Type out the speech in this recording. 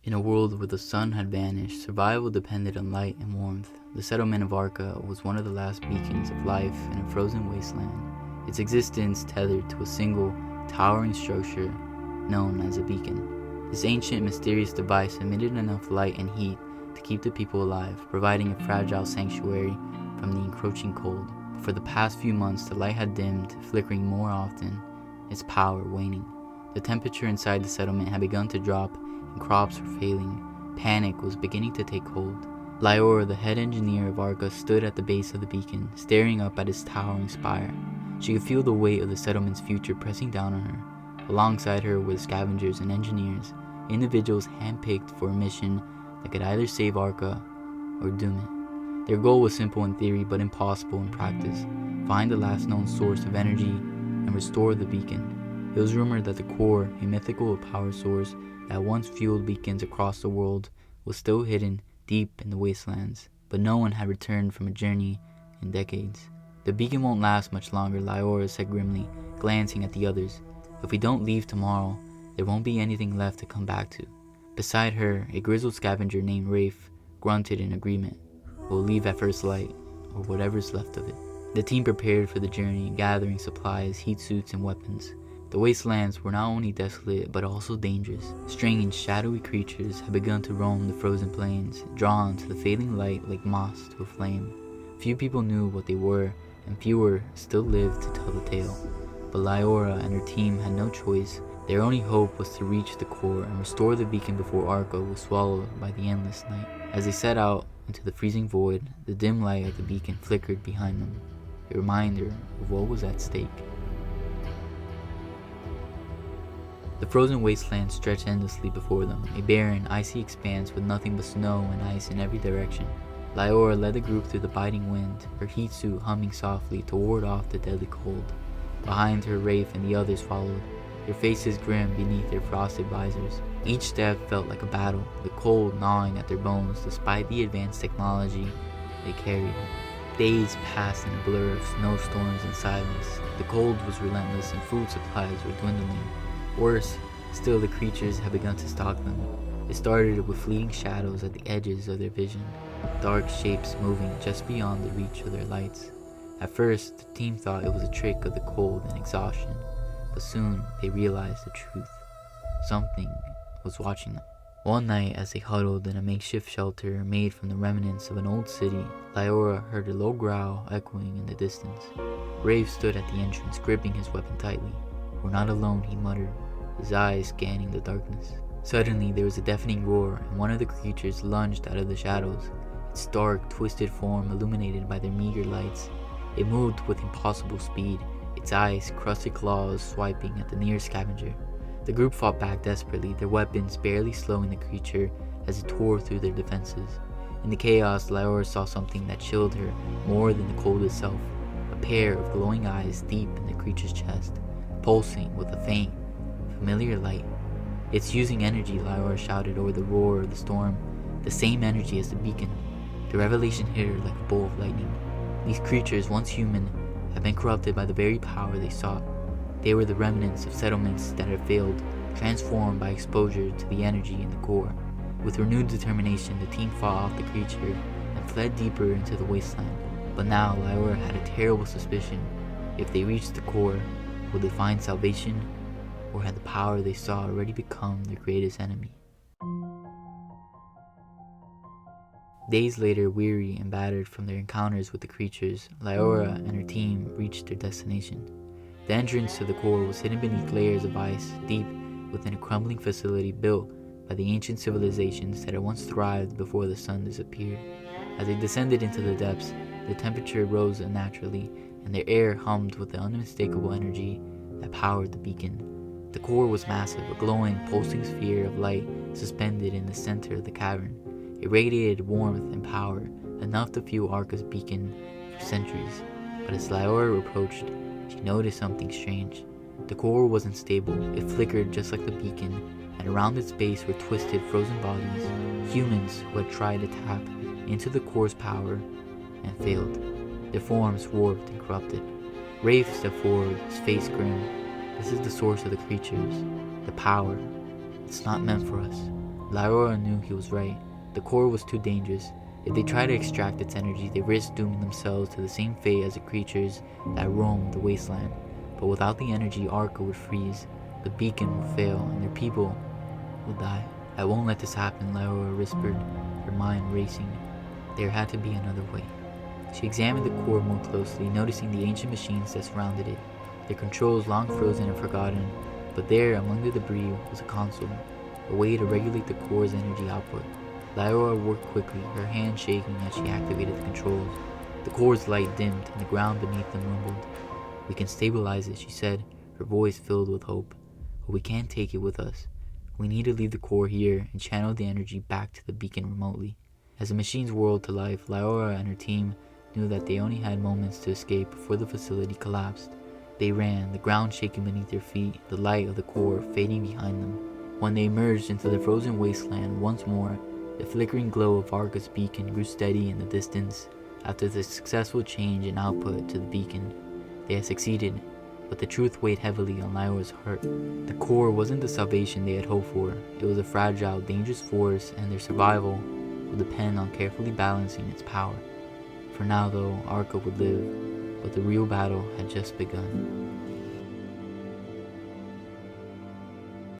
In a world where the sun had vanished, survival depended on light and warmth. The settlement of Arka was one of the last beacons of life in a frozen wasteland, its existence tethered to a single, towering structure known as a beacon. This ancient, mysterious device emitted enough light and heat to keep the people alive, providing a fragile sanctuary from the encroaching cold. But for the past few months, the light had dimmed, flickering more often, its power waning. The temperature inside the settlement had begun to drop, and crops were failing. Panic was beginning to take hold. Liora, the head engineer of Arka, stood at the base of the beacon, staring up at its towering spire. She could feel the weight of the settlement's future pressing down on her. Alongside her were scavengers and engineers, individuals handpicked for a mission that could either save Arka or doom it. Their goal was simple in theory, but impossible in practice: find the last known source of energy and restore the beacon. It was rumored that the core, a mythical power source that once fueled beacons across the world, was still hidden deep in the wastelands, but no one had returned from a journey in decades. "The beacon won't last much longer," Liora said grimly, glancing at the others. "If we don't leave tomorrow, there won't be anything left to come back to." Beside her, a grizzled scavenger named Rafe grunted in agreement. "We'll leave at first light, or whatever's left of it." The team prepared for the journey, gathering supplies, heat suits, and weapons. The wastelands were not only desolate, but also dangerous. Strange, shadowy creatures had begun to roam the frozen plains, drawn to the fading light like moths to a flame. Few people knew what they were, and fewer still lived to tell the tale. But Liora and her team had no choice. Their only hope was to reach the core and restore the beacon before Arka was swallowed by the endless night. As they set out into the freezing void, the dim light of the beacon flickered behind them, a reminder of what was at stake. The frozen wasteland stretched endlessly before them, a barren, icy expanse with nothing but snow and ice in every direction. Liora led the group through the biting wind, her heat suit humming softly to ward off the deadly cold. Behind her, Rafe and the others followed, their faces grim beneath their frosted visors. Each step felt like a battle, the cold gnawing at their bones despite the advanced technology they carried. Days passed in a blur of snowstorms and silence. The cold was relentless and food supplies were dwindling. Worse still, the creatures had begun to stalk them. It started with fleeting shadows at the edges of their vision, dark shapes moving just beyond the reach of their lights. At first, the team thought it was a trick of the cold and exhaustion, but soon they realized the truth. Something was watching them. One night, as they huddled in a makeshift shelter made from the remnants of an old city, Liora heard a low growl echoing in the distance. Rafe stood at the entrance, gripping his weapon tightly. "We're not alone," he muttered, his eyes scanning the darkness. Suddenly, there was a deafening roar, and one of the creatures lunged out of the shadows, its dark, twisted form illuminated by their meager lights. It moved with impossible speed, its ice-crusted claws swiping at the nearest scavenger. The group fought back desperately, their weapons barely slowing the creature as it tore through their defenses. In the chaos, Liora saw something that chilled her more than the cold itself, a pair of glowing eyes deep in the creature's chest, pulsing with a faint, familiar light. "It's using energy," Liora shouted over the roar of the storm. "The same energy as the beacon." The revelation hit her like a bolt of lightning. These creatures, once human, had been corrupted by the very power they sought. They were the remnants of settlements that had failed, transformed by exposure to the energy in the core. With renewed determination, the team fought off the creature and fled deeper into the wasteland. But now Liora had a terrible suspicion. If they reached the core, would they find salvation, or had the power they saw already become their greatest enemy? Days later, weary and battered from their encounters with the creatures, Liora and her team reached their destination. The entrance to the core was hidden beneath layers of ice, deep within a crumbling facility built by the ancient civilizations that had once thrived before the sun disappeared. As they descended into the depths, the temperature rose unnaturally, and their air hummed with the unmistakable energy that powered the beacon. The core was massive, a glowing, pulsing sphere of light suspended in the center of the cavern. It radiated warmth and power, enough to fuel Arka's beacon for centuries. But as Liora approached, she noticed something strange. The core wasn't stable, it flickered just like the beacon, and around its base were twisted, frozen bodies, humans who had tried to tap into the core's power and failed, their forms warped and corrupted. Rafe stepped forward, his face grim. "This is the source of the creatures, the power. It's not meant for us." Liora knew he was right. The core was too dangerous. If they tried to extract its energy, they risked dooming themselves to the same fate as the creatures that roamed the wasteland. But without the energy, Arka would freeze, the beacon would fail, and their people will die. I won't let this happen, Liora whispered, her mind racing. There had to be another way. She examined the core more closely, noticing the ancient machines that surrounded it, their controls long frozen and forgotten, but there, among the debris, was a console, a way to regulate the core's energy output. Liora worked quickly, her hand shaking as she activated the controls. The core's light dimmed, and the ground beneath them rumbled. "We can stabilize it," she said, her voice filled with hope. "But we can't take it with us. We need to leave the core here and channel the energy back to the beacon remotely." As the machines whirled to life, Liora and her team knew that they only had moments to escape before the facility collapsed. They ran, the ground shaking beneath their feet, the light of the core fading behind them. When they emerged into the frozen wasteland once more, the flickering glow of Arka's beacon grew steady in the distance. After the successful change in output to the beacon, they had succeeded, but the truth weighed heavily on Liora's heart. The core wasn't the salvation they had hoped for. It was a fragile, dangerous force, and their survival would depend on carefully balancing its power. For now, though, Arka would live, but the real battle had just begun.